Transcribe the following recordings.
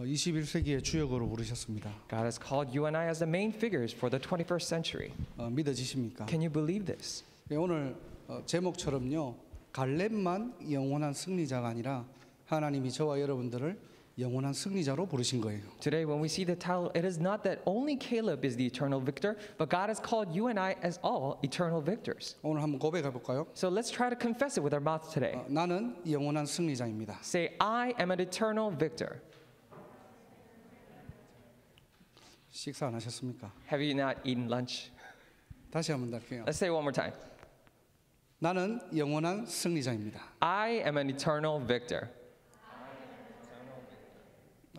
21세기의 주역으로 부르셨습니다. God has called you and I as the main figures for the 21st century. 믿어지십니까? Can you believe this? 오늘 제목처럼요, 갈렙만 영원한 승리자가 아니라 하나님이 저와 여러분들을 영원한 승리자로 부르신 거예요. Today, when we see the title, it is not that only Caleb is the eternal victor, but God has called you and I as all eternal victors. 오늘 한번 고백해 볼까요? So let's try to confess it with our mouths today. 나는 영원한 승리자입니다. Say, I am an eternal victor. 식사 안 하셨습니까? Have you not eaten lunch? 다시 한번 더 할게요. Let's say it one more time. 나는 영원한 승리자입니다. I am an eternal victor.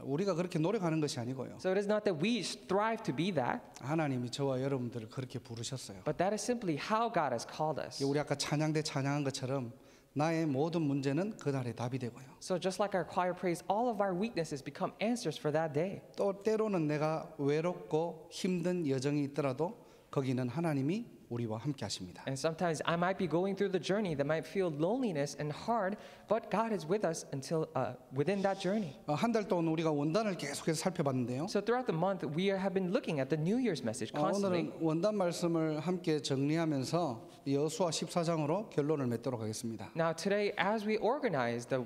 우리가 그렇게 노력하는 것이 아니고요. So it is not that we strive to be that, 하나님이 저와 여러분들을 그렇게 부르셨어요. but that is simply how God has called us. 우리 아까 찬양대 찬양한 것처럼 나의 모든 문제는 그날의 답이 되고요. So just like our choir praise, all of our weaknesses become answers for that day. 또 때로는 내가 외롭고 힘든 여정이 있더라도 거기는 하나님이 우리와 함께 하십니다. And sometimes I might be going through the journey that might feel loneliness and hard, but God is with us until within that journey. 한 달 동안 우리가 원단을 계속해서 살펴봤는데요. So throughout the month, we have been looking at the New Year's message constantly. 오늘은 원단 말씀을 함께 정리하면서 여호수아 14장으로 결론을 맺도록 하겠습니다. Now today, as we organize the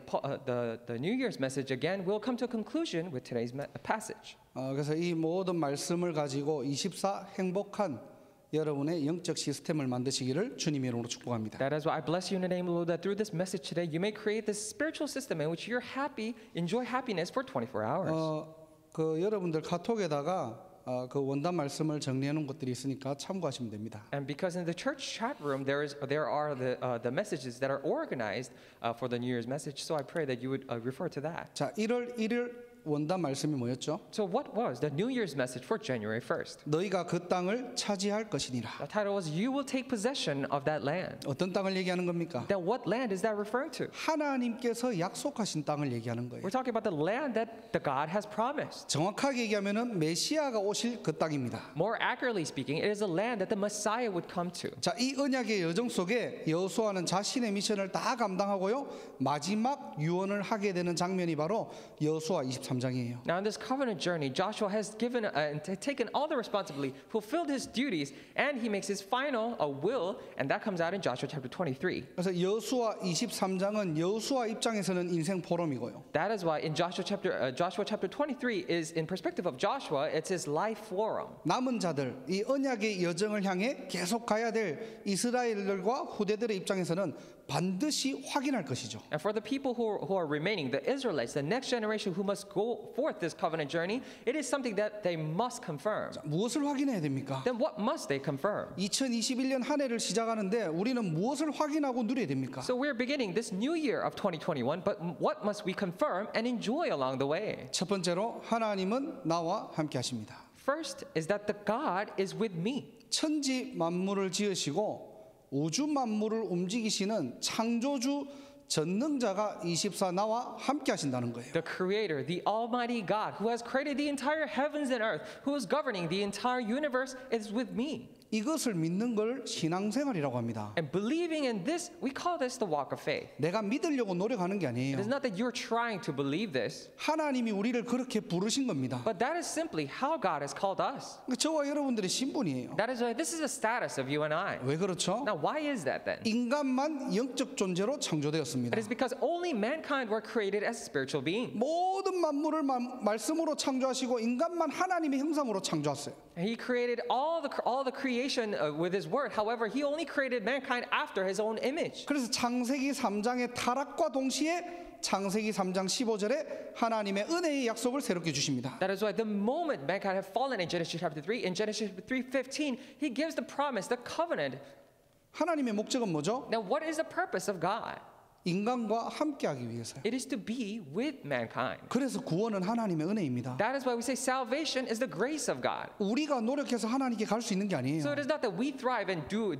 New Year's message again, we'll come to a conclusion with today's passage. 그래서 이 모든 말씀을 가지고 24 행복한 여러분의 영적 시스템을 만드시기를 주님의 이름으로 축복합니다. That is why I bless you in the name of the Lord, that through this message today, you may create this spiritual system in which you're happy, enjoy happiness for 24 hours. 여러분들 카톡에다가 그 원단 말씀을 정리해 놓은 것들이 있으니까 참고하시면 됩니다. And because in the church chat room there are the messages that are organized for the New Year's message, so I pray that you would refer to that. 자, 1월 1일 원단 말씀이 뭐였죠? So what was the New Year's message for January 1st? 너희가 그 땅을 차지할 것이니라. The title was "You will take possession of that land." 어떤 땅을 얘기하는 겁니까? Then what land is that referring to? 하나님께서 약속하신 땅을 얘기하는 거예요. We're talking about the land that the God has promised. 정확하게 얘기하면은 메시아가 오실 그 땅입니다. More accurately speaking, it is a land that the Messiah would come to. 자, 이 언약의 여정 속에 여호수아는 자신의 미션을 다 감당하고요, 마지막 유언을 하게 되는 장면이 바로 여호수아 23장이에요. Now in this covenant journey, Joshua has given and taken all the responsibility, fulfilled his duties, and he makes his final will, and that comes out in Joshua chapter 23. 그래서 여호수아 23장은 여호수아 입장에서는 인생 포럼이고요. That is why in Joshua chapter 23 is in perspective of Joshua, it's his life forum. 남은 자들, 이 언약의 여정을 향해 계속 가야 될 이스라엘들과 후대들의 입장에서는 반드시 확인할 것이죠. And for the people who are remaining, the Israelites, the next generation who must go forth this covenant journey, it is something that they must confirm. 자, 무엇을 확인해야 됩니까? Then what must they confirm? 2021년 한 해를 시작하는데 우리는 무엇을 확인하고 누려야 됩니까? So we're beginning this new year of 2021, but what must we confirm and enjoy along the way? 첫 번째로 하나님은 나와 함께 하십니다. First is that the God is with me. 천지 만물을 지으시고 우주 만물을 움직이시는 창조주 전능자가 24 나와 함께 하신다는 거예요. The Creator, the Almighty God, who has created the entire heavens and earth, who is governing the entire universe, is with me. 이것을 믿는 걸 신앙생활이라고 합니다. And believing in this, we call this the walk of faith. 내가 믿으려고 노력하는 게 아니에요. It is not that you're trying to believe this, 하나님이 우리를 그렇게 부르신 겁니다. but that is simply how God has called us. 저와 여러분들의 신분이에요. That is why this is the status of you and I. 왜 그렇죠? Now, why is that then? 인간만 영적 존재로 창조되었습니다. It is because only mankind were created as spiritual beings. 모든 만물을 말씀으로 창조하시고 인간만 하나님의 형상으로 창조했어요. And he created all the creation with his word. However, he only created mankind after his own image. 그래서 창세기 3장의 타락과 동시에 창세기 3장 15절에 하나님의 은혜의 약속을 새롭게 주십니다. That is why the moment mankind had fallen in Genesis chapter 3, in Genesis 3:15, he gives the promise, the covenant. 하나님의 목적은 뭐죠? Now, what is the purpose of God? 인간과 함께하기 위해서요. It is to be with mankind. 그래서 구원은 하나님의 은혜입니다. That is why we say salvation is the grace of God. 우리가 노력해서 하나님께 갈 수 있는 게 아니에요. So it is not that we thrive and do,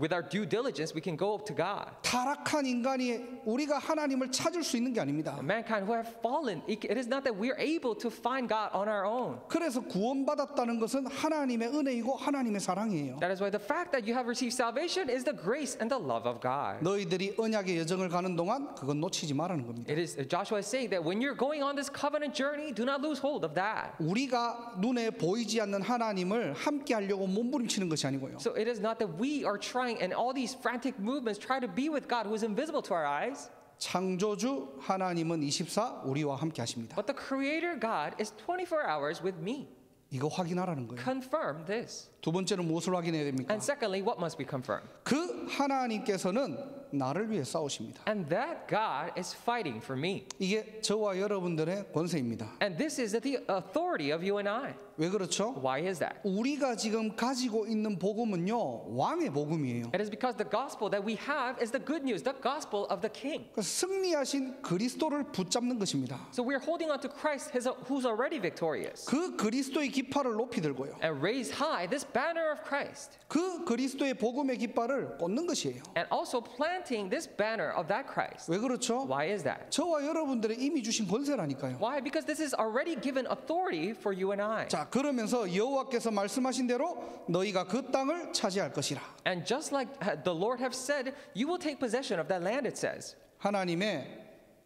with our due diligence, we can go up to God. 타락한 인간이 우리가 하나님을 찾을 수 있는 게 아닙니다. Mankind who have fallen, it is not that we are able to find God on our own. 그래서 구원받았다는 것은 하나님의 은혜이고 하나님의 사랑이에요. That is why the fact that you have received salvation is the grace and the love of God. 너희들이 언약의 여정을 여정을 가는 동안 그건 놓치지 말라는 겁니다. It is Joshua is saying that when you're going on this covenant journey, do not lose hold of that. 우리가 눈에 보이지 않는 하나님을 함께 하려고 몸부림치는 것이 아니고요. So it is not that we are trying and all these frantic movements try to be with God who is invisible to our eyes. 창조주 하나님은 24 우리와 함께 하십니다. But the creator God is 24 hours with me. 이거 확인하라는 거예요. Confirm this. 두 번째는 무엇을 확인해야 됩니까? And secondly, what must be confirmed? 그 하나님께서는 나를 위해 싸우십니다. And that God is fighting for me. 이게 저와 여러분들의 권세입니다. And this is the authority of you and I. 왜 그렇죠? Why is that? 우리가 지금 가지고 있는 복음은요, 왕의 복음이에요. It is because the gospel that we have is the good news, the gospel of the king. 승리하신 그리스도를 붙잡는 것입니다. So we are holding on to Christ who's already victorious. 그 그리스도의 깃발을 높이 들고요. And raise high this banner of Christ. 그 그리스도의 복음의 깃발을 꽂는 것이에요. And also planting this banner of that Christ. 왜 그렇죠? Why is that? 저와 여러분들의 이미 주신 권세라니까요. Why? Because this is already given authority for you and I. 자, 그러면서 여호와께서 말씀하신 대로 너희가 그 땅을 차지할 것이라. And just like the Lord have said, you will take possession of that land, it says. 하나님의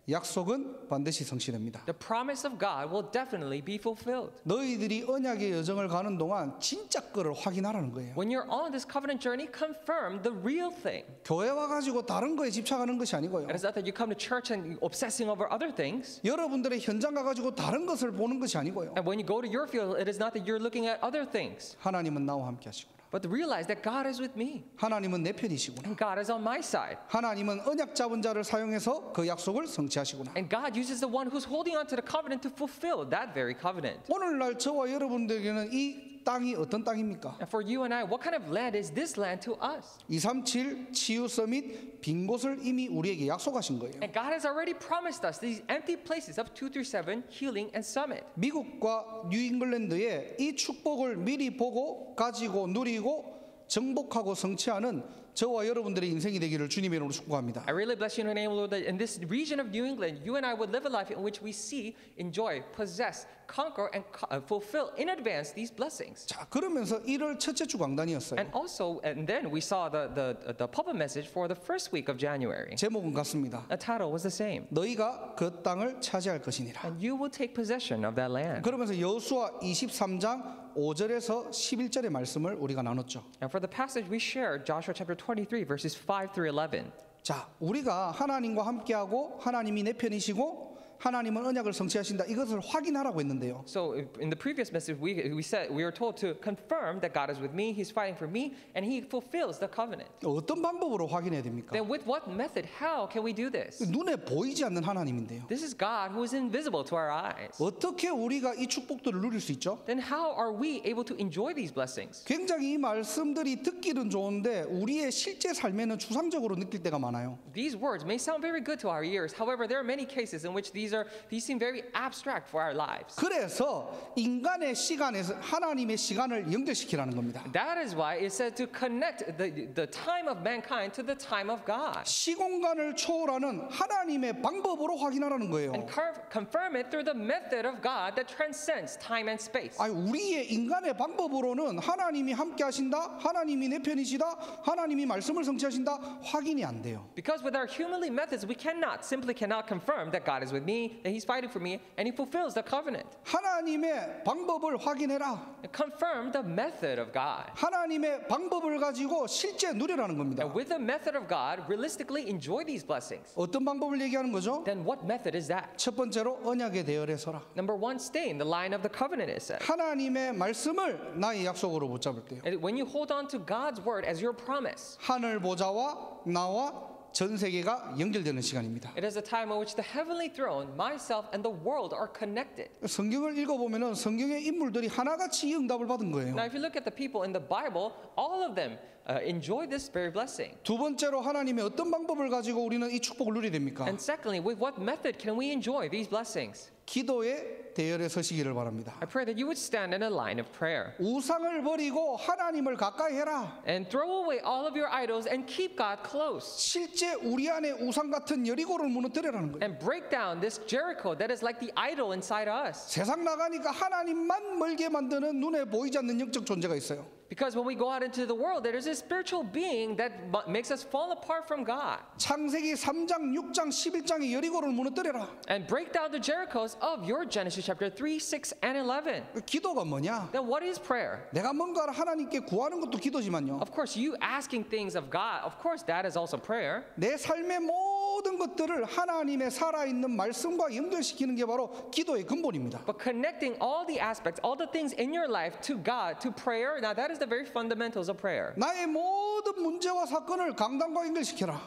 약속은 반드시 성취됩니다. The promise of God will definitely be fulfilled. 너희들이 언약의 여정을 가는 동안 진짜 거를 확인하라는 거예요. When you're on this covenant journey, confirm the real thing. 교회 와가지고 다른 거에 집착하는 것이 아니고요. It is not that you come to church and obsessing over other things. 여러분들의 현장 가가지고 다른 것을 보는 것이 아니고요. And when you go to your field, it is not that you're looking at other things. 하나님은 나와 함께 하시구나. But realize that God is with me. 하나님은 내 편이시구나. And God is on my side. 하나님은 언약 잡은 자를 사용해서 그 약속을 성취하시구나. And God uses the one who's holding on to the covenant to fulfill that very covenant. 오늘날 저와 여러분들에게는 이 땅이 어떤 땅입니까? And for you and I, what kind of land is this land to us? 237 치유 서밋 빈 곳을 이미 우리에게 약속하신 거예요. And God has already promised us these empty places of 237, Healing and Summit. 미국과 뉴잉글랜드에 이 축복을 미리 보고 가지고 누리고 정복하고 성취하는 저와 여러분들의 인생이 되기를 주님의 이름으로 축복합니다. I really bless you in the name of the Lord that in this region of New England, you and I would live a life in which we see, enjoy, possess, conquer, and fulfill in advance these blessings. 자, 그러면서 1월 첫째 주 강단이었어요. And also, and then we saw the pulpit message for the first week of January. 제목은 같습니다. The title was the same. 너희가 그 땅을 차지할 것이니라. And you will take possession of that land. 그러면서 여호수아 23장 5절에서 11절의 말씀을 우리가 나눴죠. And for the passage we shared, Joshua chapter 23, verses 5 through 11. 자, 우리가 하나님과 함께하고 하나님이 내 편이시고 하나님은 언약을 성취하신다. 이것을 확인하라고 했는데요. So in the previous message, we were told to confirm that God is with me, He's fighting for me, and He fulfills the covenant. 어떤 방법으로 확인해야 됩니까? Then with what method? How can we do this? 눈에 보이지 않는 하나님인데요. This is God who is invisible to our eyes. 어떻게 우리가 이 축복들을 누릴 수 있죠? Then how are we able to enjoy these blessings? 굉장히 이 말씀들이 듣기는 좋은데 우리의 실제 삶에는 추상적으로 느낄 때가 많아요. These words may sound very good to our ears. However, there are many cases in which these seem very abstract for our lives. 그래서 인간의 시간에서 하나님의 시간을 연결시키라는 겁니다. That is why it said to connect the time of mankind to the time of God. 시공간을 초월하는 하나님의 방법으로 확인하라는 거예요. And confirm it through the method of God that transcends time and space. 아니, 우리의 인간의 방법으로는 하나님이 함께 하신다, 하나님이 내 편이시다, 하나님이 말씀을 성취하신다 확인이 안 돼요. Because with our humanly methods, we simply cannot confirm that God is with me, that He's fighting for me, and He fulfills the covenant. 하나님의 방법을 확인해라. Confirm the method of God. 하나님의 방법을 가지고 실제 누리라는 겁니다. And with the method of God, realistically enjoy these blessings. 어떤 방법을 얘기하는 거죠? Then what method is that? 첫 번째로 언약의 대열에 서라. Number one, stay in the line of the covenant, it says. 하나님의 말씀을 나의 약속으로 붙잡을 때요. And when you hold on to God's word as your promise, 하늘 보좌와 나와 전 세계가 연결되는 시간입니다. it is a time in which the heavenly throne, myself, and the world are connected. 성경을 읽어보면은 성경의 인물들이 하나같이 이 응답을 받은 거예요. Now, if you look at the people in the Bible, all of them enjoy this very blessing. 두 번째로 하나님의 어떤 방법을 가지고 우리는 이 축복을 누리게 됩니까? And secondly, with what method can we enjoy these blessings? 기도의 대열에 서시기를 바랍니다. I pray that you would stand in a line of prayer 우상을 버리고 하나님을 가까이 해라. and throw away all of your idols and keep God close. 실제 우리 안에 우상 같은 여리고를 무너뜨리라는 거예요. And break down this Jericho that is like the idol inside us. 세상 나가니까 하나님만 멀게 만드는 눈에 보이지 않는 영적 존재가 있어요. Because when we go out into the world, there is a spiritual being that makes us fall apart from God. 창세기 3장, 6장, 11장의 여리고를 무너뜨려라. And break down the Jerichos of your Genesis chapter 3, 6, and 11. 기도가 뭐냐? Then what is prayer? 내가 뭔가를 하나님께 구하는 것도 기도지만요. Of course, you asking things of God, of course, that is also prayer. 내 삶의 모든 것들을 하나님의 살아있는 말씀과 연결시키는 게 바로 기도의 근본입니다. But connecting all the aspects, all the things in your life to God, to prayer, now that is the very fundamentals of prayer. 나의 모든 문제와 사건을 강단과 연결시켜라.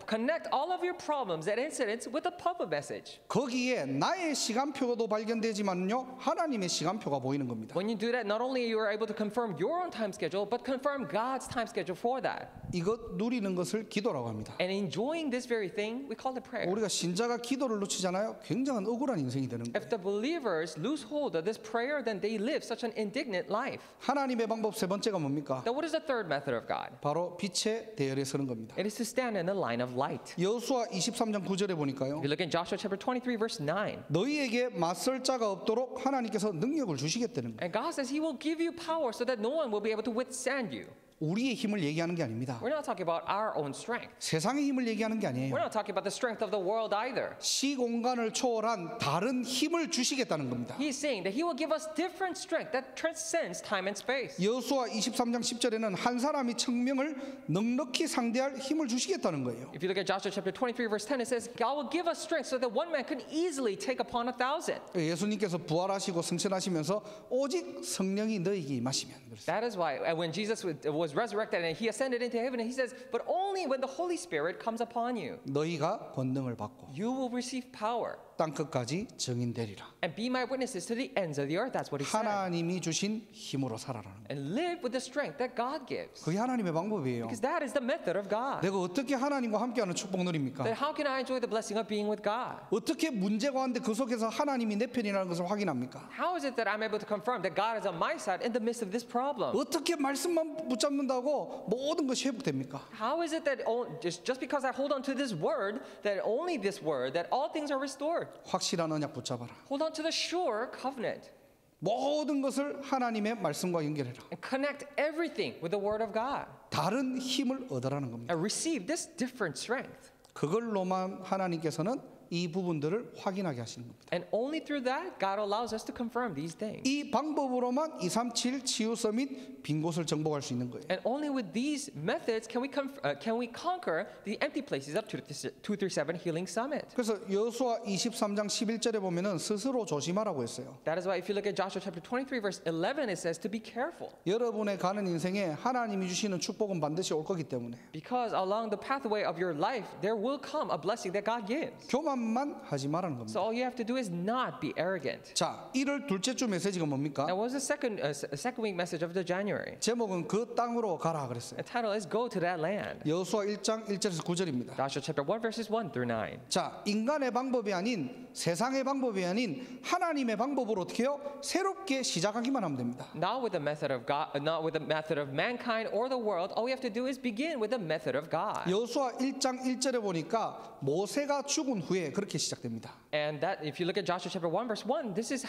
Connect all of your problems and incidents with a public message. 거기에 나의 시간표도 발견되지만요, 하나님의 시간표가 보이는 겁니다. When you do that, not only you are able to confirm your own time schedule, but confirm God's time schedule for that. 이것 누리는 것을 기도라고 합니다. And enjoying this very thing, we call it prayer. 우리가 신자가 기도를 놓치잖아요. 굉장한 억울한 인생이 되는 거예요. If the believers lose hold of this prayer, then they live such an indignant life. 하나님의 방법 세 번째가 뭡니까? Then what is the third method of God? 바로 빛의 대열에 서는 겁니다. It is to stand in the line of light. 여호수아 23장 9절에 보니까요. If you look in Joshua chapter 23, verse 9. 너희에게 맞설 자가 없도록 하나님께서 능력을 주시겠다는 거예요. And God says He will give you power so that no one will be able to withstand you. 우리의 힘을 얘기하는 게 아닙니다. We're not talking about our own strength. 세상의 힘을 얘기하는 게 We're 아니에요. not talking about the strength of the world either. 시공간을 초월한 다른 힘을 주시겠다는 겁니다. He's saying that He will give us different strength that transcends time and space. 여호수아 23장 10절에는 한 사람이 천명을 넉넉히 상대할 힘을 주시겠다는 거예요. If you look at Joshua chapter 23, verse 10, it says, God will give us strength so that one man can easily take upon 1,000. 예수님께서 부활하시고 승천하시면서 오직 성령이 너희에게 임하시면 그랬어요. That is why when Jesus was resurrected and He ascended into heaven, He says, but only when the Holy Spirit comes upon you, 너희가 권능을 받고 you will receive power 땅 끝까지 증인되리라. and be my witnesses to the ends of the earth. That's what He said. 하나님이 주신 힘으로 살아라는 거예요. And live with the strength that God gives. 그게 하나님의 방법이에요. Because that is the method of God. 내가 어떻게 하나님과 함께하는 축복 누립니까? Then how can I enjoy the blessing of being with God? 어떻게 문제가 왔는데 그 속에서 하나님이 내 편이라는 것을 확인합니까? How is it that I'm able to confirm that God is on my side in the midst of this problem? 어떻게 말씀만 붙잡는다고 모든 것이 회복됩니까? How is it that just because I hold on to this word, that only this word, that all things are restored? 확실한 언약 붙잡아라. Hold on to the sure covenant 모든 것을 하나님의 말씀과 연결해라. and connect everything with the word of God 다른 힘을 얻으라는 겁니다. and receive this different strength. 그걸로만 하나님께서는 이 부분들을 확인하게 하시는 겁니다. And only through that, God allows us to confirm these things. 이 방법으로만 237 치유서 및 빈 곳을 정복할 수 있는 거예요. And only with these methods can we conquer the empty places of 237 Healing Summit. 그래서 여호수아 23장 11절에 보면은 스스로 조심하라고 했어요. That is why if you look at Joshua chapter 23 verse 11, it says to be careful. 여러분의 가는 인생에 하나님이 주시는 축복은 반드시 올 거기 때문에 Because along the pathway of your life, there will come a blessing that God gives. 교만만 하지 말라는 겁니다. So all you have to do is not be arrogant. 자, 1월 둘째 주 메시지가 뭡니까? Now, what was the second week message of the January? 제목은 그 땅으로 가라 그랬어요. The title is Go to that land. 여호수아 1장 1절에서 9절입니다. Joshua chapter 1 verses 1 through 9. 자, 인간의 방법이 아닌 세상의 방법이 아닌 하나님의 방법으로 어떻게 해요? 새롭게 시작하기만 하면 됩니다. Not with the method of God, not with the method of mankind or the world. All we have to do is begin with the method of God. 여호수아 1장 1절에 보니까 모세가 죽은 후에 그렇게 시작됩니다. And that, if you look at Joshua chapter 1 verse 1, this is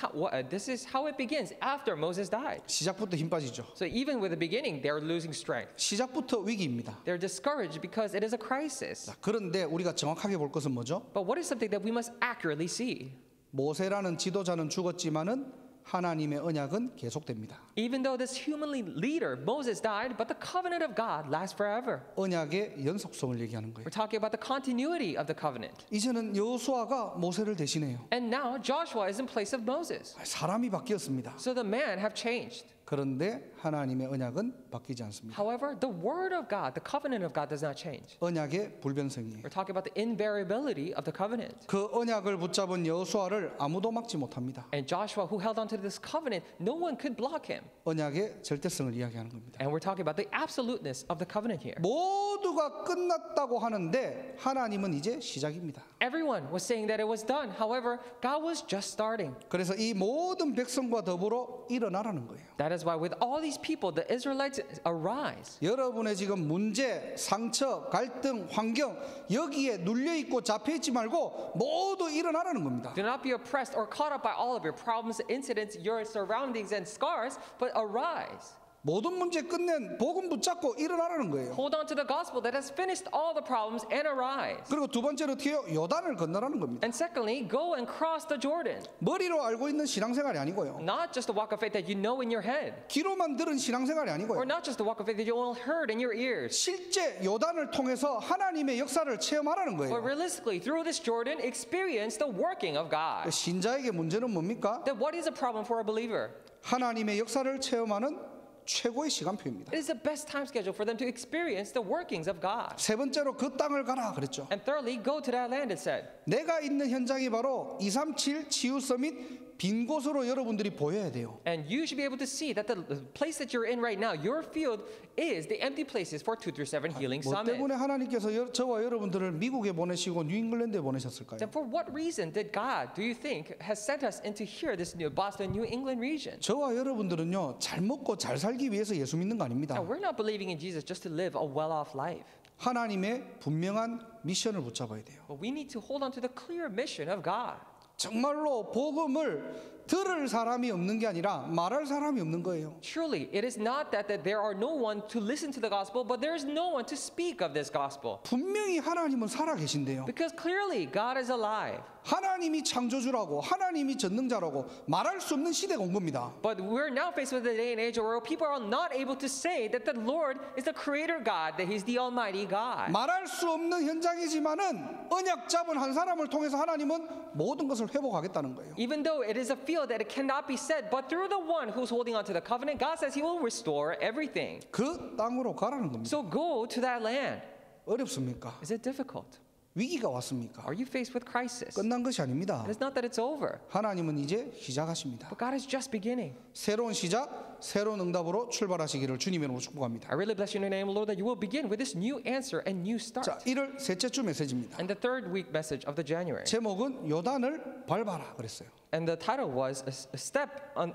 how it begins after Moses died. 시작부터 힘 빠지죠. So even with the beginning, they're losing strength. 시작부터 위기입니다. They're discouraged because it is a crisis. 자, 그런데 우리가 정확하게 볼 것은 뭐죠? But what is something that we must accurately see? 모세라는 지도자는 죽었지만은 하나님의 언약은 계속됩니다. Even though this humanly leader, Moses, died, but the covenant of God lasts forever. 언약의 연속성을 얘기하는 거예요. We're talking about the continuity of the covenant. 이제는 여호수아가 모세를 대신해요. And now Joshua is in place of Moses. 사람이 바뀌었습니다. So the men have changed. 그런데 하나님의 언약은 바뀌지 않습니다. However, the word of God, the covenant of God does not change. 언약의 불변성이에요. We're talking about the invariability of the covenant. 그 언약을 붙잡은 여호수아를 아무도 막지 못합니다. And Joshua, who held on to this covenant, no one could block him. 언약의 절대성을 이야기하는 겁니다. And we're talking about the absoluteness of the covenant here. 모두가 끝났다고 하는데 하나님은 이제 시작입니다. Everyone was saying that it was done. However, God was just starting. 그래서 이 모든 백성과 더불어 일어나라는 거예요. That is why with all these people, the Israelites arise. 여러분의 지금 문제, 상처, 갈등, 환경 여기에 눌려 있고 잡혀 있지 말고 모두 일어나라는 겁니다. Do not be oppressed or caught up by all of your problems, incidents, your surroundings, and scars, but arise. 모든 문제 끝낸 복음 붙잡고 일어나라는 거예요. Hold on to the gospel that has finished all the problems and arise. 그리고 두 번째로 어떻게 해요? 요단을 건너라는 겁니다. And secondly, go and cross the Jordan. 머리로 알고 있는 신앙생활이 아니고요. Not just the walk of faith that you know in your head, 귀로만 들은 신앙생활이 or 아니고요. not just the walk of faith that you all heard in your ears, 실제 요단을 통해서 하나님의 역사를 체험하라는 but 거예요. realistically, through this Jordan, experience the working of God. 신자에게 문제는 뭡니까? Then what is a problem for a believer? 하나님의 역사를 체험하는 최고의 시간표입니다. It is the best time schedule for them to experience the workings of God. 세 번째로 그 땅을 가라 그랬죠. And thirdly, go to that land, it said. 내가 있는 현장이 바로 237 치유 서밋 빈 곳으로 여러분들이 보여야 돼요. And you should be able to see that the place that you're in right now, your field, is the empty places for 237 Healing 뭐 Summit. 때문에 하나님께서 저와 여러분들을 미국에 보내시고 뉴잉글랜드에 보내셨을까요? Then for what reason did God, do you think, has sent us into here, this new Boston, New England region? 저와 여러분들은요 잘 먹고 잘 살기 위해서 예수 믿는 거 아닙니다. Now, we're not believing in Jesus just to live a well-off life. 하나님의 분명한 미션을 붙잡아야 돼요. But we need to hold on to the clear mission of God. 정말로 복음을 들을 사람이 없는 게 아니라 말할 사람이 없는 거예요. Truly, it is not that there are no one to listen to the gospel, but there is no one to speak of this gospel. 분명히 하나님은 살아 계신데요. Because clearly, God is alive. 하나님이 창조주라고 하나님이 전능자라고 말할 수 없는 시대가 온 겁니다. But we're now faced with a day and age where people are not able to say that the Lord is the creator God, that He's the Almighty God. 말할 수 없는 현장이지만은 언약 잡은 한 사람을 통해서 하나님은 모든 것을 회복하겠다는 거예요. Even though it is a field that it cannot be said, but through the one who's holding on to the covenant, God says He will restore everything. 그 땅으로 가라는 겁니다. So go to that land. 어렵습니까? Is it difficult? 위기가 왔습니까? Are you faced with crisis? 끝난 것이 아닙니다. It is not that it's over, 하나님은 이제 시작하십니다. but God is just beginning. 새로운 시작, 새로운 응답으로 출발하시기를 주님의 이름으로 축복합니다. I really bless you in the name of the Lord that you will begin with this new answer and new start. 자, 1월 셋째 주 메시지입니다. And the third week message of the January. 제목은 요단을 밟아라 그랬어요. And the title was a step on,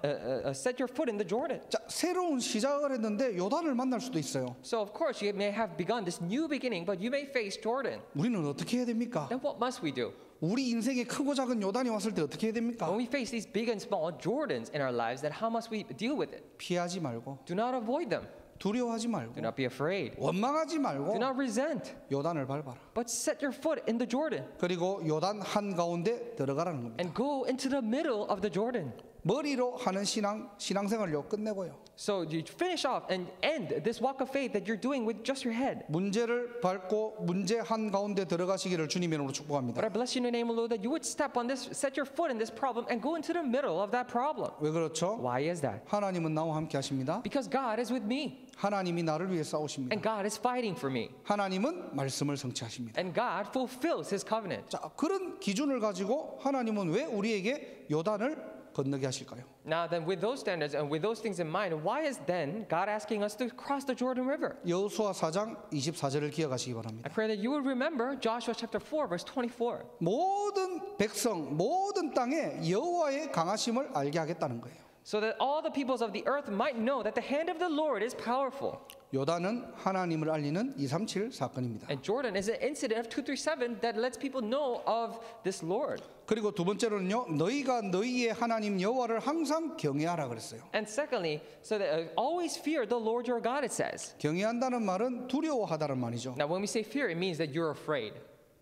set your foot in the Jordan. 자, 새로운 시작을 했는데 요단을 만날 수도 있어요. So of course you may have begun this new beginning, but you may face Jordan. 우리는 어떻게 해야 됩니까? Then what must we do? 우리 인생에 크고 작은 요단이 왔을 때 어떻게 해야 됩니까? When we face these big and small Jordans in our lives, then how must we deal with it? 피하지 말고 Do not avoid them. 두려워하지 말고 Do not be afraid. 원망하지 말고 Do not resent, 요단을 밟아라. but set your foot in the Jordan 그리고 요단 한가운데 들어가라는 겁니다. and go into the middle of the Jordan. 머리로 하는 신앙생활요 끝내고요. So you finish off and end this walk of faith that you're doing with just your head. 문제를 밟고 문제 한가운데 들어가시기를 주님의 이름으로 But 축복합니다. I bless you in the name of the Lord that you would step on this, set your foot in this problem and go into the middle of that problem. 왜 그렇죠? Why is that? 하나님은 나와 함께 하십니다. Because God is with me 하나님이 나를 위해 싸우십니다. and God is fighting for me 하나님은 말씀을 성취하십니다. and God fulfills His covenant. 자, 그런 기준을 가지고 하나님은 왜 우리에게 요단을 건너게 하실까요? Now then, with those standards and with those things in mind, why is then God asking us to cross the Jordan River? 여호수아 4장 24절을 기억하시기 바랍니다. I pray that you would remember Joshua chapter 4 verse 24. 모든 백성, 모든 땅에 여호와의 강하심을 알게 하겠다는 거예요. So that all the peoples of the earth might know that the hand of the Lord is powerful. 요단은 하나님을 알리는 237 사건입니다. And Jordan is an incident of 237 that lets people know of this Lord. 그리고 두 번째로는요, 너희가 너희의 하나님 여호와를 항상 경외하라 그랬어요. And secondly, so that always fear the Lord your God, it says. 경외한다는 말은 두려워하다는 말이죠. Now when we say fear, it means that you're afraid.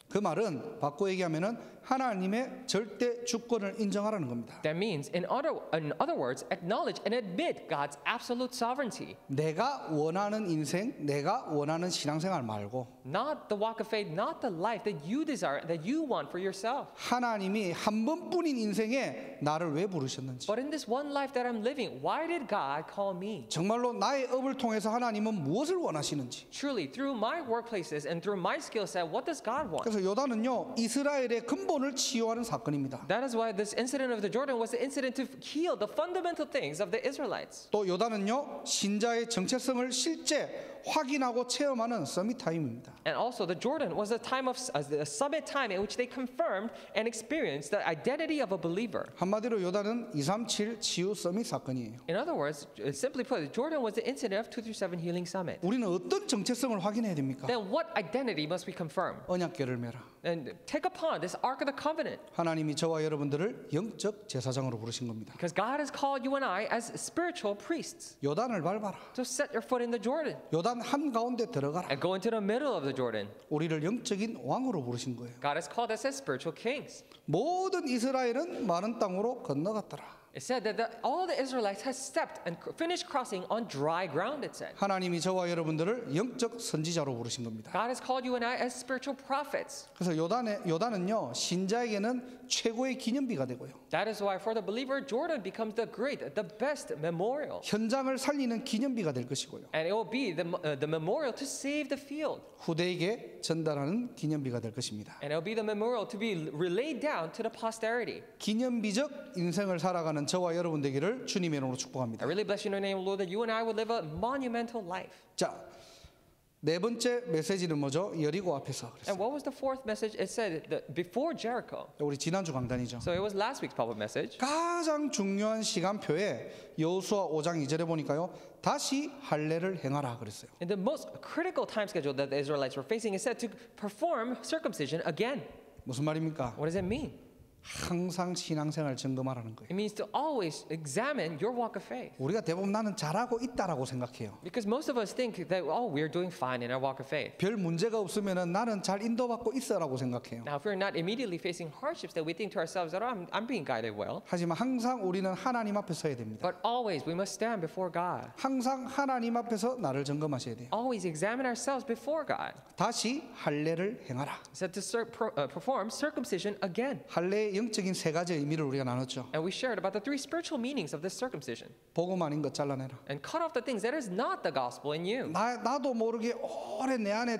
그 말은 바꿔 얘기하면은 하나님의 절대 주권을 인정하라는 겁니다. That means, in other words, acknowledge and admit God's absolute sovereignty. 내가 원하는 인생, 내가 원하는 신앙생활 말고 Not the walk of faith, not the life that you desire, that you want for yourself. 하나님이 한 번뿐인 인생에 나를 왜 부르셨는지, But in this one life that I'm living, why did God call me? 정말로 나의 업을 통해서 하나님은 무엇을 원하시는지. Truly, through my workplaces and through my skill set, what does God want? 그래서 요단은요, 이스라엘의 근본을 치유하는 사건입니다. That is why this incident of the Jordan was the incident to heal the fundamental things of the Israelites. 또 요단은요, 신자의 정체성을 실제 확인하고 체험하는 서밋 타임입니다. And also, the Jordan was a time of a summit time in which they confirmed and experienced the identity of a believer. 한마디로 요단은 237 치유 서밋 사건이에요. In other words, simply put, Jordan was the incident of 237 Healing Summit. 우리는 어떤 정체성을 확인해야 됩니까? Then what identity must we confirm? 언약궤를 메라. and take upon this Ark of the Covenant. 하나님이 저와 여러분들을 영적 제사장으로 부르신 겁니다. Because God has called you and I as spiritual priests. 요단을 밟아라. So set your foot in the Jordan 요단 한가운데 들어가라. and go into the middle of the Jordan. 우리를 영적인 왕으로 부르신 거예요. God has called us as spiritual kings. 모든 이스라엘은 마른 땅으로 건너갔더라. It said that all the Israelites had stepped and finished crossing on dry ground, it said. 하나님이 저와 여러분들을 영적 선지자로 부르신 겁니다. God has called you and I as spiritual prophets. 그래서 요단은요 신자에게는 최고의 기념비가 되고요. That is why for the believer, Jordan becomes the best memorial. 현장을 살리는 기념비가 될 것이고요. And it will be the memorial to save the field. 후대에게 전달하는 기념비가 될 것입니다. And it will be the memorial to be relayed down to the posterity. 기념비적 인생을 살아가는 저와 여러분 되기를 주님의 이름으로 축복합니다. I really bless you in the name of the Lord that you and I would live a monumental life. 자, 네 번째 메시지는 뭐죠? 여리고 앞에서 그랬어요. And what was the fourth message? It said that before Jericho. 우리 지난주 강단이죠. So it was last week's public message. 가장 중요한 시간표에 여호수아 5장 2절에 보니까요. 다시 할례를 행하라 그랬어요. In the most critical time schedule that the Israelites were facing, it said to perform circumcision again. 무슨 말입니까? What does it mean? 항상 신앙생활 점검하라는 거예요. It means to always examine your walk of faith. 우리가 대부분 나는 잘하고 있다라고 생각해요. Because most of us think that, oh, we're doing fine in our walk of faith. 별 문제가 없으면은 나는 잘 인도받고 있어라고 생각해요. Now, if we're not immediately facing hardships, that we think to ourselves that, oh, I'm being guided well. 하지만 항상 우리는 하나님 앞에 서야 됩니다. But always, we must stand before God. 항상 하나님 앞에서 나를 점검하셔야 돼요. Always examine ourselves before God. 다시 할례를 행하라. It said to perform circumcision again. 할례의 영적인 세 가지 의미를 우리가 나눴죠. And we shared about the three spiritual meanings of this circumcision. 복음 아닌 것 잘라내라. And cut off the things that is not the gospel in you. 나도 모르게 오래 내 안에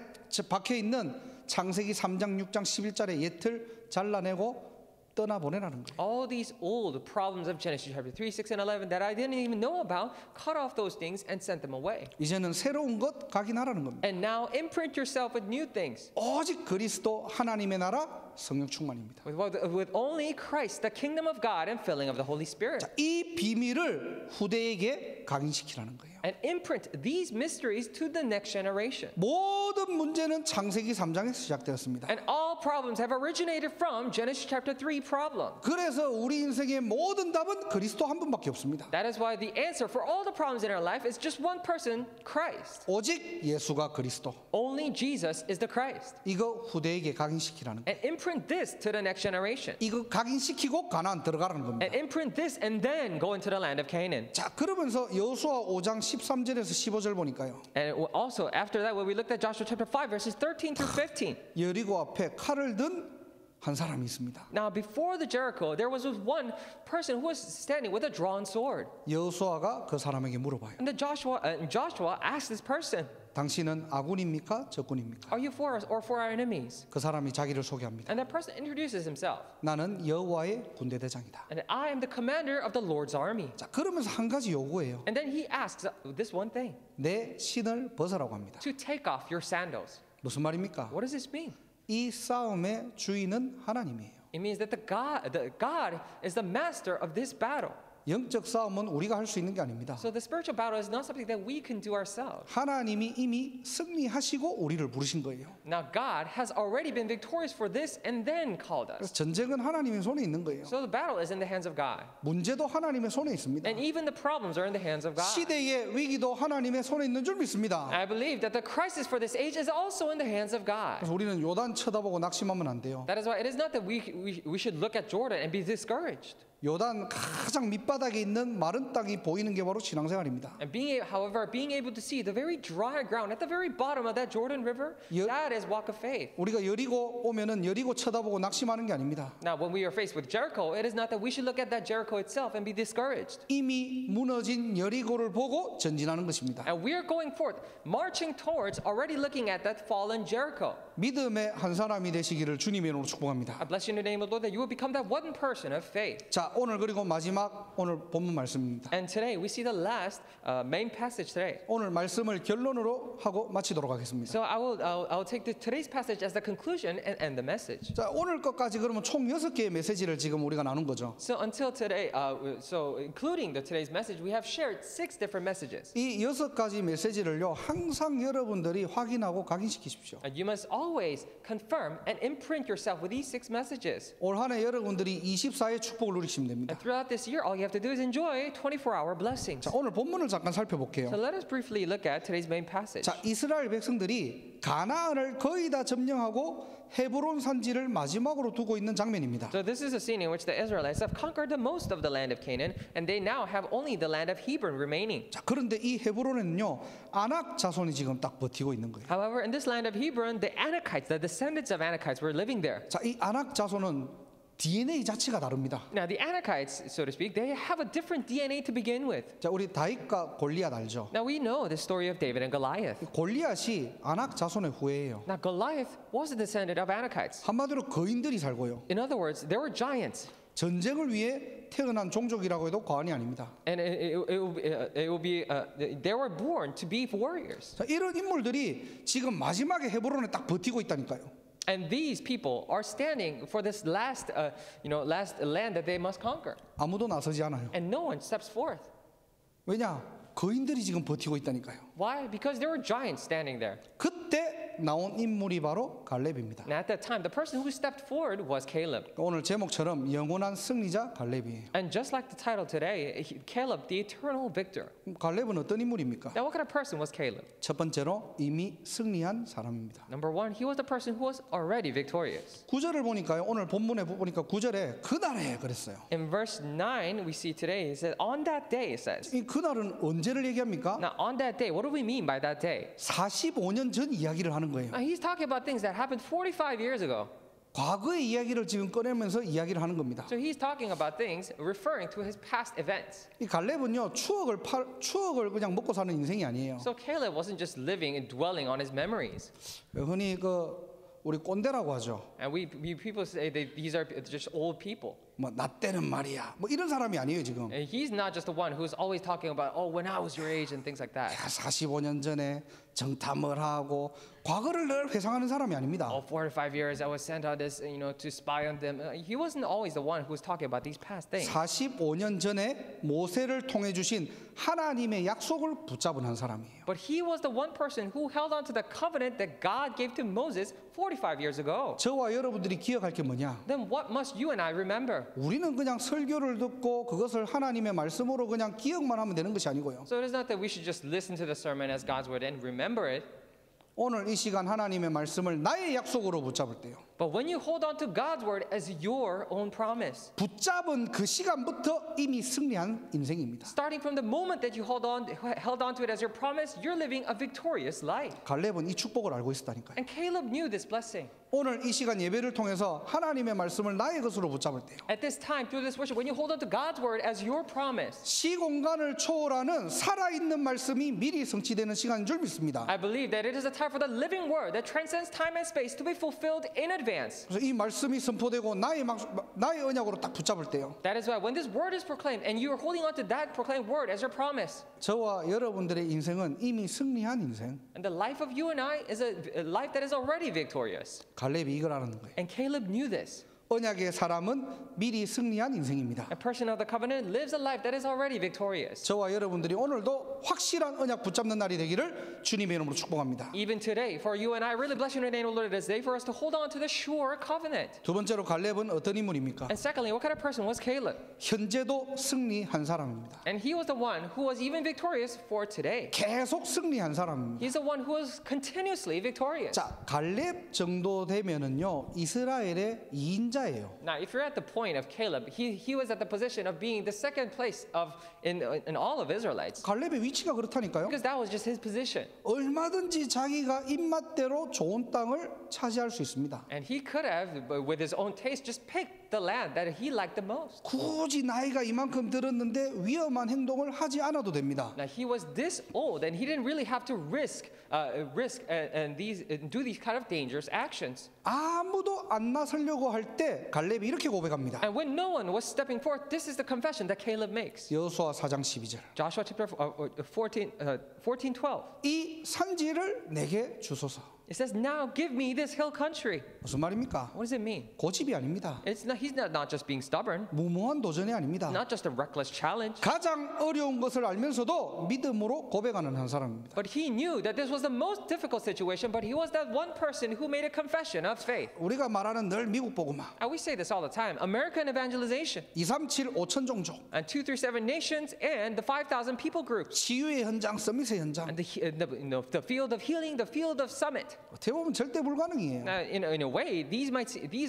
박혀 있는 창세기 3장, 6장, 11절의 옛을 잘라내고 떠나보내라는 거예요. All these old problems of Genesis chapter 3, 6, and 11 that I didn't even know about, cut off those things and sent them away. 이제는 새로운 것 각인하라는 겁니다. And now imprint yourself with new things. 오직 그리스도 하나님의 나라 성령 충만입니다. With only Christ, the kingdom of God and filling of the Holy Spirit. 자, 이 비밀을 후대에게 각인시키라는 거예요. And imprint these mysteries to the next generation. 모든 문제는 창세기 3장에서 시작되었습니다. And all problems have originated from Genesis chapter 3 problem. 그래서 우리 인생의 모든 답은 그리스도 한 분밖에 없습니다. That is why the answer for all the problems in our life is just one person, Christ. 오직 예수가 그리스도. Only Jesus is the Christ. 이거 후대에게 각인시키라는 거예요. And imprint this to the next generation. 이거 각인시키고 가나안 들어가라는 겁니다. And imprint this and then go into the land of Canaan. 자, 그러면서 여호수아 5장 13절에서 15절 보니까요. And also after that, when we looked at Joshua chapter 5, verses 13 through 15. 여리고 앞에 칼을 든 한 사람이 있습니다. Now before the Jericho, there was one person who was standing with a drawn sword. 여호수아가 그 사람에게 물어봐요. And Joshua asked this person, 당신은 아군입니까? 적군입니까? are you for us or for our enemies? 그 사람이 자기를 소개합니다. And that person introduces himself. 나는 여호와의 군대 대장이다. And I am the commander of the Lord's army. 자, 그러면서 한 가지 요구해요. And then he asks this one thing, 내 신을 벗으라고 합니다. to take off your sandals. 무슨 말입니까? What does this mean? 이 싸움의 주인은 하나님이에요. It means that the God is the master of this battle. 영적 싸움은 우리가 할 수 있는 게 아닙니다. So the spiritual battle is not something that we can do ourselves. 하나님이 이미 승리하시고 우리를 부르신 거예요. Now God has already been victorious for this and then called us. 그래서 전쟁은 하나님의 손에 있는 거예요. So the battle is in the hands of God. 문제도 하나님의 손에 있습니다. And even the problems are in the hands of God. 시대의 위기도 하나님의 손에 있는 줄 믿습니다. I believe that the crisis for this age is also in the hands of God. 그래서 우리는 요단 쳐다보고 낙심하면 안 돼요. That is why it is not that we should look at Jordan and be discouraged. 요단 가장 밑바닥에 있는 마른 땅이 보이는 게 바로 신앙생활입니다. And however, being able to see the very dry ground at the very bottom of that Jordan River, that is walk of faith. 우리가 여리고 오면은 여리고 쳐다보고 낙심하는 게 아닙니다. Now, when we are faced with Jericho, it is not that we should look at that Jericho itself and be discouraged. 이미 무너진 여리고를 보고 전진하는 것입니다. And we are going forth, marching towards, already looking at that fallen Jericho. 믿음의 한 사람이 되시기를 주님의 이름으로 축복합니다. I bless you in the name of the Lord that you will become that one person of faith. 자, 오늘 그리고 마지막 오늘 본문 말씀입니다. And today we see the last main passage today. 오늘 말씀을 결론으로 하고 마치도록 하겠습니다. So I'll take today's passage as the conclusion and end the message. 자, 오늘 것까지 그러면 총 6개의 메시지를 지금 우리가 나눈 거죠. So until today, so including today's message, we have shared 6 different messages. 이 6가지 메시지를요 항상 여러분들이 확인하고 각인시키십시오. And you must always always confirm and imprint yourself with these 6 messages. 올 한 해 여러분들이 24의 축복을 누리시면 됩니다. And throughout this year, all you have to do is enjoy 24-hour blessings. 자, 오늘 본문을 잠깐 살펴볼게요. So let us briefly look at today's main passage. 자, 이스라엘 백성들이 가나안을 거의 다 점령하고 헤브론 산지를 마지막으로 두고 있는 장면입니다. So this is a scene in which the Israelites have conquered the most of the land of Canaan, and they now have only the land of Hebron remaining. 자, 그런데 이 헤브론에는요, 아낙 자손이 지금 딱 버티고 있는 거예요. However, in this land of Hebron, the Anakites, the descendants of Anakites, were living there. 자, 이 아낙 자손은 DNA 자체가 다릅니다. Now, the Anakites, so to speak, they have a different DNA to begin with. 자, 우리 다윗과 골리앗 알죠? Now, we know the story of David and Goliath. 골리앗이 아낙 자손의 후예예요. Now, Goliath was a descendant of Anakites. 한마디로 거인들이 살고요. In other words, there were giants. 전쟁을 위해 태어난 종족이라고 해도 과언이 아닙니다. And it will be, they were born to be warriors. 자, 이런 인물들이 지금 마지막에 헤브론에 딱 버티고 있다니까요. And these people are standing for this last land that they must conquer. 아무도 나서지 않아요. And no one steps forth. 왜냐? 거인들이 지금 버티고 있다니까요. Why? Because there were giants standing there. 그때 나온 인물이 바로 갈렙입니다. And at that time, the person who stepped forward was Caleb. 오늘 제목처럼 영원한 승리자 갈렙이에요. And just like the title today, Caleb, the eternal victor. 갈렙은 어떤 인물입니까? Now, what kind of person was Caleb? 첫 번째로 이미 승리한 사람입니다. Number one, he was the person who was already victorious. 9절을 보니까요. 오늘 본문에 보니까 9절에 그날에 그랬어요. In verse 9, we see today, it says, on that day, it says. 이 그날은 언제를 얘기합니까? Now, on that day, what do we mean by that day? 45년 전 이야기를 하는 거예요. Now, he's talking about things that happened 45 years ago. 과거의 이야기를 지금 꺼내면서 이야기를 하는 겁니다. So he's talking about things referring to his past events. 이 갈렙은요 추억을 그냥 먹고 사는 인생이 아니에요. So Caleb wasn't just living and dwelling on his memories. 흔히 우리 꼰대라고 하죠. And we people say that these are just old people. 뭐 나 때는 말이야. 뭐 이런 사람이 아니에요 지금. And he's not just the one who's always talking about, oh, when I was your age and things like that. 45년 전에 정탐을 하고 과거를 늘 회상하는 사람이 아닙니다. Oh, 4 to 5 years I was sent out as to spy on them. He wasn't always the one who was talking about these past things. 45년 전에 모세를 통해 주신 하나님의 약속을 붙잡은 한 사람이에요. But he was the one person who held on to the covenant that God gave to Moses 45 years ago. 저와 여러분들이 기억할 게 뭐냐? Then what must you and I remember? 우리는 그냥 설교를 듣고 그것을 하나님의 말씀으로 그냥 기억만 하면 되는 것이 아니고요. So it is not that we should just listen to the sermon as God's word and remember it. 오늘 이 시간 하나님의 말씀을 나의 약속으로 붙잡을 때요. But when you hold on to God's word as your own promise, 붙잡은 그 시간부터 이미 승리한 인생입니다. starting from the moment that you held on to it as your promise, you're living a victorious life. 갈렙은 이 축복을 알고 있었다니까요. And Caleb knew this blessing. 오늘 이 시간 예배를 통해서 하나님의 말씀을 나의 것으로 붙잡을 때요. At this time, through this worship, when you hold on to God's word as your promise, 시공간을 초월하는 살아있는 말씀이 미리 성취되는 시간인 줄 믿습니다. I believe that it is a time for the living word that transcends time and space to be fulfilled in advance. 그래서 이 말씀이 선포되고 나의 언약으로 딱 붙잡을 때요. That is why when this word is proclaimed and you are holding on to that proclaimed word as your promise, 저와 여러분들의 인생은 이미 승리한 인생. and the life of you and I is a life that is already victorious. 갈렙이 이걸 아는 거예요. And Caleb knew this. 언약의 사람은 미리 승리한 인생입니다. A person of the covenant lives a life that is already victorious. 저와 여러분들이 오늘도 확실한 언약 붙잡는 날이 되기를 주님의 이름으로 축복합니다. Even today, for you and I, really bless your name, O Lord, this day for us to hold on to the sure covenant. 두 번째로 갈렙은 어떤 인물입니까? And secondly, what kind of person was Caleb? 현재도 승리한 사람입니다. And he was the one who was even victorious for today. 계속 승리한 사람입니다. He's the one who was continuously victorious. 자, 갈렙 정도 되면은요 이스라엘의 2인자예요. Now, if you're at the point of Caleb, he was at the position of being the second place in all of Israelites. 갈렙의 위치가 그렇다니까요. Because that was just his position. 얼마든지 자기가 입맛대로 좋은 땅을 차지할 수 있습니다. And he could have, with his own taste, just picked the land that he liked the most. 굳이 나이가 이만큼 들었는데 위험한 행동을 하지 않아도 됩니다. Now, he was this old, and he didn't really have to risk and do these kind of dangerous actions. 아무도 안 나서려고 할 때 갈렙이 이렇게 고백합니다. And when no one was stepping forth, this is the confession that Caleb makes. 여호수아 4장 12절. Joshua chapter 14:12. 이 산지를 내게 주소서. It says, now give me this hill country. 무슨 말입니까? What does it mean? 고집이 아닙니다. He's not just being stubborn, 무모한 도전이 아닙니다. not just a reckless challenge, 가장 어려운 것을 알면서도 믿음으로 고백하는 한 사람입니다. but he knew that this was the most difficult situation, but he was that one person who made a confession of faith. 우리가 말하는 늘 미국 복음화, And we say this all the time, American evangelization, 237 5천 종족, and 237 nations, and the 5,000 people group, 치유의 현장, 서밋의 현장, and the field of healing, the field of summit. 어떻게 보면 절대 불가능이에요. In a way, these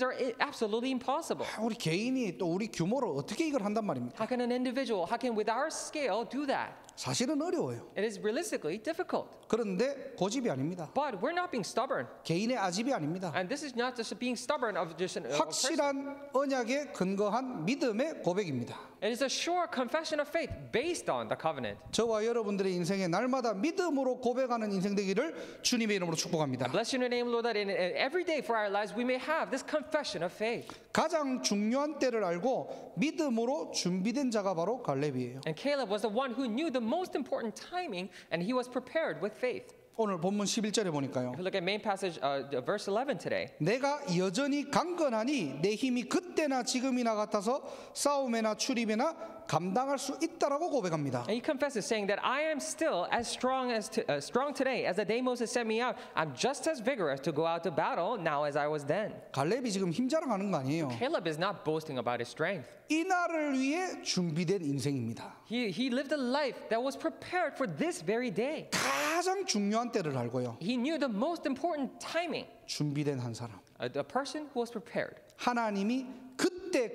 are absolutely impossible. 우리 개인이 또 우리 규모로 어떻게 이걸 한단 말입니까? How can an individual, how can with our scale do that? 사실은 어려워요. It is realistically difficult. 그런데 고집이 아닙니다. But we're not being stubborn. 개인의 아집이 아닙니다. And this is not just being stubborn of just a person. 확실한 언약에 근거한 믿음의 고백입니다. It is a sure confession of faith based on the covenant. 저와 여러분들의 인생에 날마다 믿음으로 고백하는 인생 되기를 주님의 이름으로 축복합니다. Bless you in the name, Lord, that in every day for our lives we may have this confession of faith. 가장 중요한 때를 알고 믿음으로 준비된 자가 바로 갈렙이에요. And Caleb was the one who knew the most important timing, and he was prepared with faith. 오늘 본문 11절에 보니까요. If you look at main passage, verse 11 today. 내가 여전히 강건하니 내 힘이 그때나 지금이나 같아서 싸움에나 출입에나 감당할 수 있다라고 고백합니다. And he confesses, saying that I am still as strong today as the day Moses sent me out. I'm just as vigorous to go out to battle now as I was then. 갈렙이 지금 힘 자랑하는 거 아니에요. Caleb is not boasting about his strength. 이 날을 위해 준비된 인생입니다. He lived a life that was prepared for this very day. 가장 중요한 때를 알고요. He knew the most important timing. 준비된 한 사람. A person who was prepared. 하나님이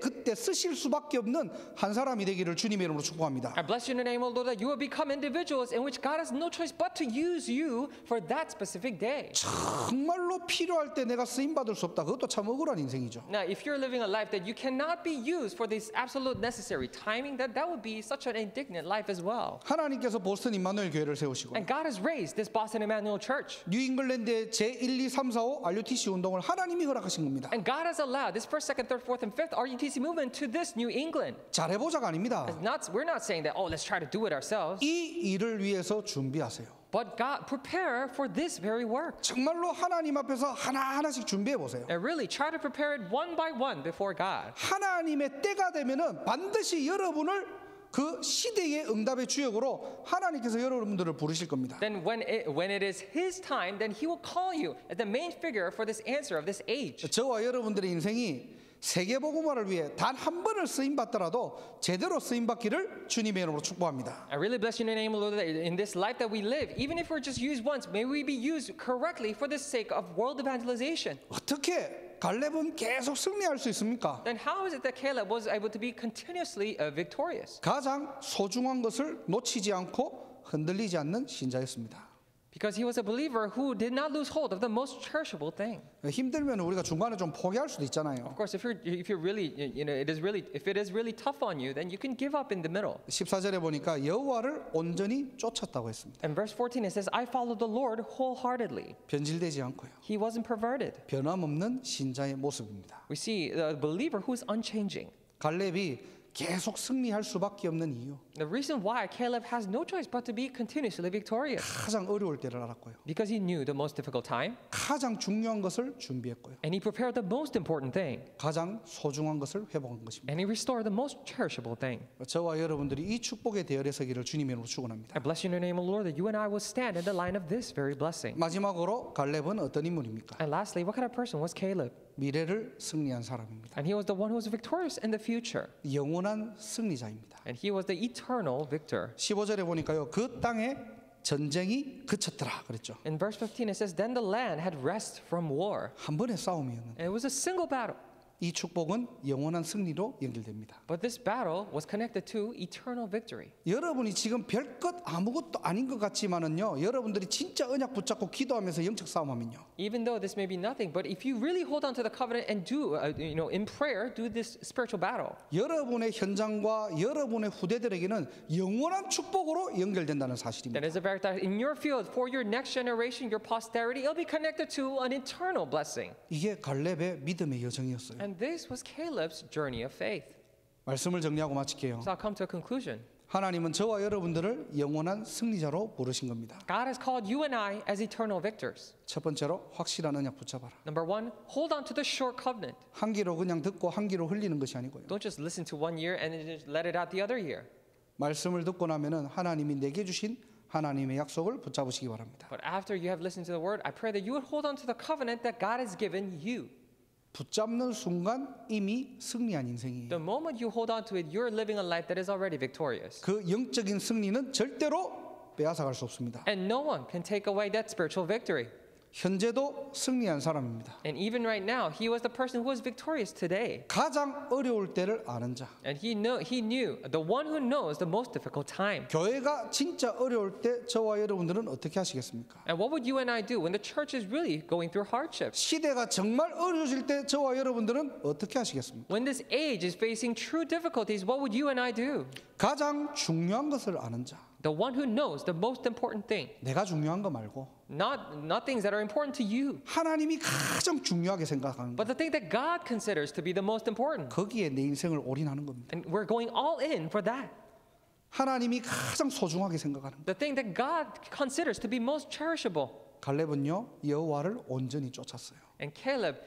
그때 쓰실 수밖에 없는 한 사람이 되기를 주님의 이름으로 축복합니다. I bless you in the name of the Lord that you will become individuals in which God has no choice but to use you for that specific day. 정말로 필요할 때 내가 쓰임 받을 수 없다. 그것도 참 억울한 인생이죠. Now, if you're living a life that you cannot be used for this absolute necessary timing, that would be such an indignant life as well. 하나님께서 보스턴 임마누엘 교회를 세우시고 And God has raised this Boston Emmanuel Church. 뉴잉글랜드의 제1, 2, 3, 4, 5 RUTC 운동을 하나님이 허락하신 겁니다. And God has allowed this first, second, third, fourth, and fifth RUTC movement to this New England. 잘해보자가 아닙니다. We're not saying that, oh, let's try to do it ourselves. 이 일을 위해서 준비하세요. But God, prepare for this very work. 정말로 하나님 앞에서 하나하나씩 준비해 보세요. And really try to prepare it one by one before God. 하나님의 때가 되면은 반드시 여러분을 그 시대의 응답의 주역으로 하나님께서 여러분들을 부르실 겁니다. Then when it is His time, then He will call you as the main figure for this answer of this age. 저와 여러분들의 인생이 세계복음화를 위해 단 한 번을 쓰임 받더라도 제대로 쓰임 받기를 주님의 이름으로 축복합니다. I really bless you in the name of the Lord that in this life that we live, even if we're just used once, may we be used correctly for the sake of world evangelization. 어떻게 갈렙은 계속 승리할 수 있습니까? Then how is it that Caleb was able to be continuously victorious? 가장 소중한 것을 놓치지 않고 흔들리지 않는 신자였습니다. Because he was a believer who did not lose hold of the most cherishable thing. 힘들면 우리가 중간에 좀 포기할 수도 있잖아요. Of course, if you're really, if it is really tough on you, then you can give up in the middle. 14절에 보니까 여호와를 온전히 쫓았다고 했습니다. In verse 14 it says, I followed the Lord wholeheartedly. 변질되지 않고요. He wasn't perverted. 변함없는 신자의 모습입니다. We see a believer who is unchanging. 갈렙이 계속 승리할 수밖에 없는 이유. The reason why Caleb has no choice but to be continuously victorious. 가장 어려울 때를 알았고요. Because he knew the most difficult time. 가장 중요한 것을 준비했고요. And he prepared the most important thing. 가장 소중한 것을 회복한 것입니다. And he restored the most cherishable thing. 저와 여러분들이 이 축복의 대열에 서기를 주님의 이름으로 축원합니다. I bless you in the name of the Lord that you and I will stand in the line of this very blessing. 마지막으로 갈렙은 어떤 인물입니까? And lastly, what kind of person was Caleb? 미래를 승리한 사람입니다. And he was the one who was victorious in the future. 영원한 승리자입니다. And he was the eternal victor. 15절에 보니까요. 그 땅에 전쟁이 그쳤더라 그랬죠. In verse 15 it says, Then the land had rest from war. 한 번의 싸움이었는데 And it was a single battle. 이 축복은 영원한 승리로 연결됩니다. But this battle was connected to eternal victory. 여러분이 지금 별것 아무것도 아닌 것 같지만은요. 여러분들이 진짜 언약 붙잡고 기도하면서 영적 싸움하면요. Even though this may be nothing, but if you really hold on to the covenant and do, in prayer, do this spiritual battle. 여러분의 현장과 여러분의 후대들에게는 영원한 축복으로 연결된다는 사실입니다. That is the fact that in your field, for your next generation, your posterity, it'll be connected to an eternal blessing. 이게 갈렙의 믿음의 여정이었어요. And this was Caleb's journey of faith. 말씀을 정리하고 마칠게요. So I'll come to a conclusion. 하나님은 저와 여러분들을 영원한 승리자로 부르신 겁니다. God has called you and I as eternal victors. 첫 번째로 확실한 언약 붙잡아라. Number one, hold on to the short covenant. 한 귀로 그냥 듣고 한 귀로 흘리는 것이 아니고요. Don't just listen to one year and then just let it out the other year. 말씀을 듣고 나면은 하나님이 내게 주신 하나님의 약속을 붙잡으시기 바랍니다. But after you have listened to the word, I pray that you would hold on to the covenant that God has given you. 붙잡는 순간 이미 승리한 인생이에요. The moment you hold on to it, you're living a life that is already victorious. 그 영적인 승리는 절대로 빼앗아갈 수 없습니다. And no one can take away that spiritual victory. 현재도 승리한 사람입니다. And even right now, he was the person who was victorious today. 가장 어려울 때를 아는 자. And he knew, the one who knows the most difficult time. 교회가 진짜 어려울 때 저와 여러분들은 어떻게 하시겠습니까? And what would you and I do when the church is really going through hardship? 시대가 정말 어려워질 때 저와 여러분들은 어떻게 하시겠습니까? When this age is facing true difficulties, what would you and I do? 가장 중요한 것을 아는 자. The one who knows the most important thing. 내가 중요한 거 말고 Not things that are important to you, 하나님이 가장 중요하게 생각하는 거. but the thing that God considers to be the most important. 거기에 내 인생을 올인하는 겁니다. And we're going all in for that. 하나님이 가장 소중하게 생각하는 거. The thing that God considers to be most cherishable. 갈렙은요 여호와를 온전히 쫓았어요. And Caleb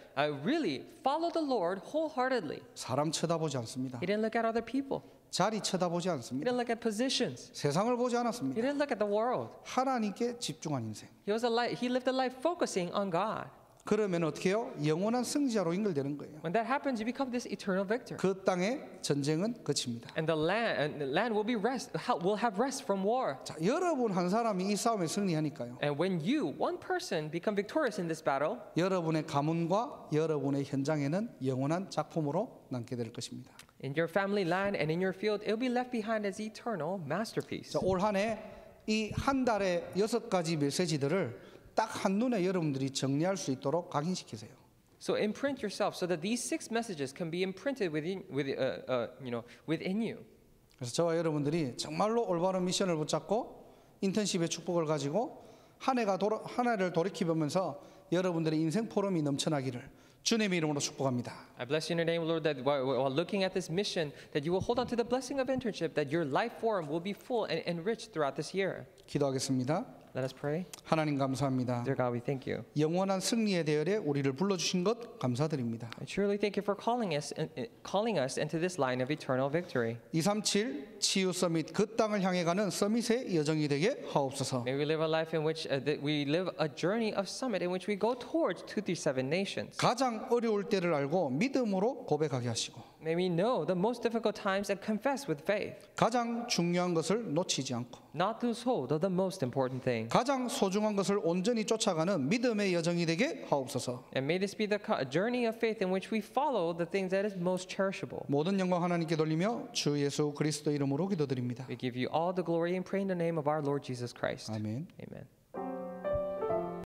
really followed the Lord wholeheartedly. 사람 쳐다보지 않습니다. He didn't look at other people. 자리 쳐다보지 He 않습니다. didn't look at positions. 세상을 보지 He 않았습니다. didn't look at the world. 하나님께 집중한 인생. He lived a life focusing on God. 그러면 어떻게 해요? 영원한 승리자로 연결되는 거예요. When that happens, you become this eternal victor. 그 땅의 전쟁은 끝입니다. And the land will have rest from war. 자, 여러분 한 사람이 이 싸움에 승리하니까요. And when you, one person, become victorious in this battle, 여러분의 가문과 여러분의 현장에는 영원한 작품으로 남게 될 것입니다. in your family land and in your field, it will be left behind as eternal masterpiece. 자, 올 한 해 이 한 달에 6가지 메시지들을 딱 한눈에 여러분들이 정리할 수 있도록 각인시키세요. So imprint yourself so that these 6 messages can be imprinted within you. 그래서 저와 여러분들이 정말로 올바른 미션을 붙잡고 인턴십의 축복을 가지고 한 해를 돌이켜보면서 여러분들의 인생 포럼이 넘쳐나기를 주님의 이름으로 축복합니다. I bless you in your name, Lord, that while looking at this mission, that you will hold on to the blessing of internship, that your life forum will be full and enriched throughout this year. 기도하겠습니다. Let us pray. 하나님 감사합니다. Dear God, we thank you. 영원한 승리의 대열에 우리를 불러주신 것 감사드립니다. I truly thank you for calling us into this line of eternal victory. 237 치유 서밋 그 땅을 향해 가는 서밋의 여정이 되게 하옵소서. May we live a life in which that we live a journey of summit in which we go towards 237 nations. 가장 어려울 때를 알고 믿음으로 고백하게 하시고 May we know the most difficult times and confess with faith, 가장 중요한 것을 놓치지 않고 not lose hold of the most important thing. 가장 소중한 것을 온전히 쫓아가는 믿음의 여정이 되게 하옵소서. And may this be the journey of faith in which we follow the things that is most cherishable. 모든 영광 하나님께 돌리며 주 예수 그리스도 이름으로 기도드립니다. We give you all the glory and pray in the name of our Lord Jesus Christ. 아멘. Amen.